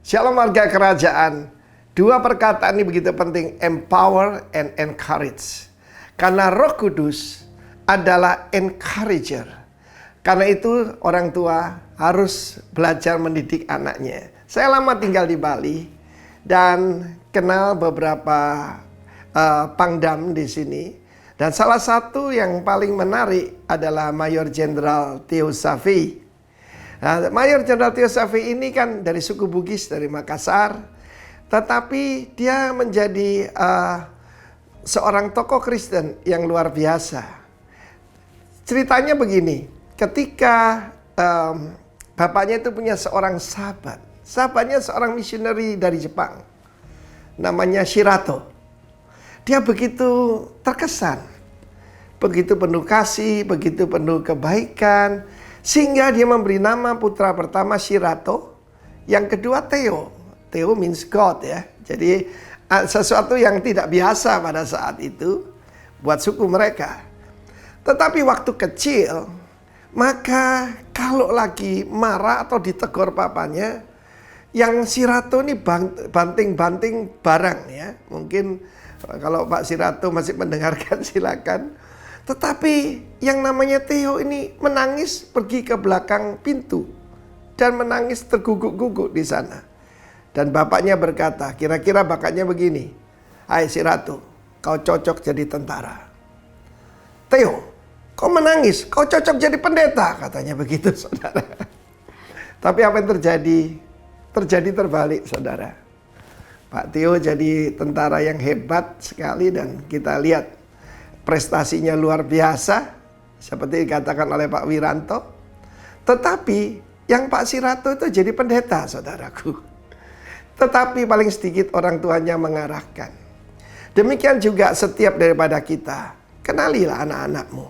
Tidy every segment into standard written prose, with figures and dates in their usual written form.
Shalom warga kerajaan. Dua perkataan ini begitu penting, empower and encourage. Karena Roh Kudus adalah encourager. Karena itu orang tua harus belajar mendidik anaknya. Saya lama tinggal di Bali dan kenal beberapa pangdam di sini. Dan salah satu yang paling menarik adalah Mayor Jenderal Theo Safi. Nah, Mayor Jenderal Theo Safi ini kan dari suku Bugis, dari Makassar. Tetapi dia menjadi seorang tokoh Kristen yang luar biasa. Ceritanya begini, ketika bapaknya itu punya seorang sahabat. Sahabatnya seorang misioneri dari Jepang. Namanya Shirato. Dia begitu terkesan. Begitu penuh kasih, begitu penuh kebaikan. Sehingga dia memberi nama putra pertama Shirato, yang kedua Theo. Theo means God ya. Jadi sesuatu yang tidak biasa pada saat itu buat suku mereka. Tetapi waktu kecil, maka kalau lagi marah atau ditegur papanya, yang Shirato ini banting-banting barang ya. Mungkin kalau Pak Shirato masih mendengarkan silakan. Tetapi yang namanya Theo ini menangis pergi ke belakang pintu dan menangis terguguk-guguk di sana. Dan bapaknya berkata, kira-kira bakatnya begini, "Hai Shirato, kau cocok jadi tentara." "Theo, kau menangis, kau cocok jadi pendeta," katanya begitu, saudara. Tapi apa yang terjadi? Terjadi terbalik, saudara. Pak Theo jadi tentara yang hebat sekali dan kita lihat prestasinya luar biasa, seperti dikatakan oleh Pak Wiranto. Tetapi yang Pak Shirato itu jadi pendeta, saudaraku. Tetapi paling sedikit orang tuanya mengarahkan. Demikian juga setiap daripada kita. Kenalilah anak-anakmu.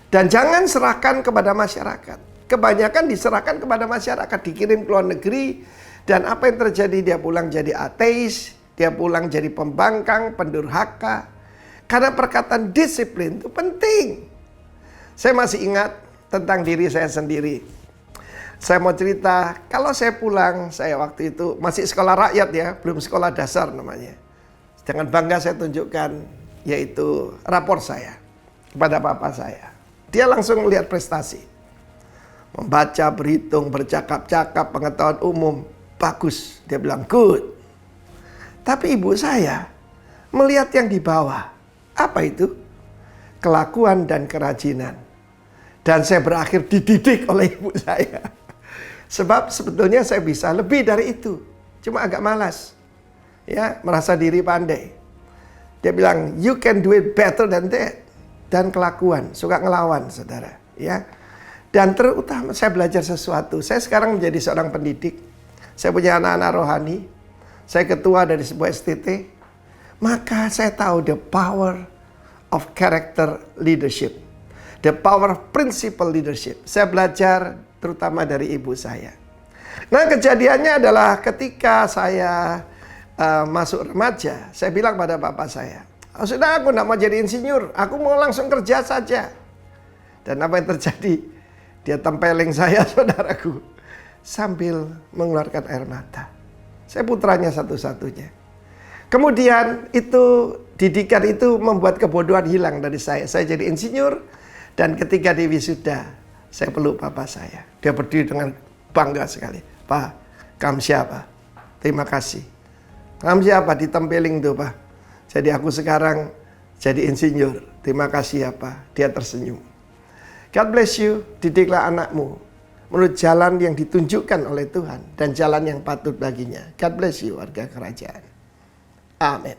Dan jangan serahkan kepada masyarakat. Kebanyakan diserahkan kepada masyarakat, dikirim ke luar negeri. Dan apa yang terjadi? Dia pulang jadi ateis, dia pulang jadi pembangkang, pendurhaka. Karena perkataan disiplin itu penting. Saya masih ingat tentang diri saya sendiri. Saya mau cerita, kalau saya pulang, saya waktu itu masih sekolah rakyat ya, belum sekolah dasar namanya. Dengan bangga saya tunjukkan, yaitu rapor saya kepada papa saya. Dia langsung melihat prestasi. Membaca, berhitung, bercakap-cakap, pengetahuan umum, bagus. Dia bilang, good. Tapi ibu saya melihat yang di bawah. Apa itu? Kelakuan dan kerajinan. Dan saya berakhir dididik oleh ibu saya. Sebab sebetulnya saya bisa lebih dari itu. Cuma agak malas. Ya, merasa diri pandai. Dia bilang, you can do it better than that. Dan kelakuan, suka ngelawan, saudara. Ya. Dan terutama saya belajar sesuatu. Saya sekarang menjadi seorang pendidik. Saya punya anak-anak rohani. Saya ketua dari sebuah STT. Maka saya tahu the power of character leadership. The power of principle leadership. Saya belajar terutama dari ibu saya. Nah, kejadiannya adalah ketika saya masuk remaja, saya bilang pada bapak saya, "Oh, sudah, aku tidak mau jadi insinyur, aku mau langsung kerja saja." Dan apa yang terjadi? Dia tempeleng saya, saudaraku, sambil mengeluarkan air mata. Saya putranya satu-satunya. Kemudian itu didikan itu membuat kebodohan hilang dari saya. Saya jadi insinyur dan ketika di wisuda saya peluk papa saya. Dia berdiri dengan bangga sekali. "Pak, kamu siapa? Terima kasih." "Kamu siapa?" Ditempeling tuh, Pak. "Jadi aku sekarang jadi insinyur. Terima kasih ya, Pak." Dia tersenyum. God bless you. Didiklah anakmu menurut jalan yang ditunjukkan oleh Tuhan dan jalan yang patut baginya. God bless you warga kerajaan. Amin.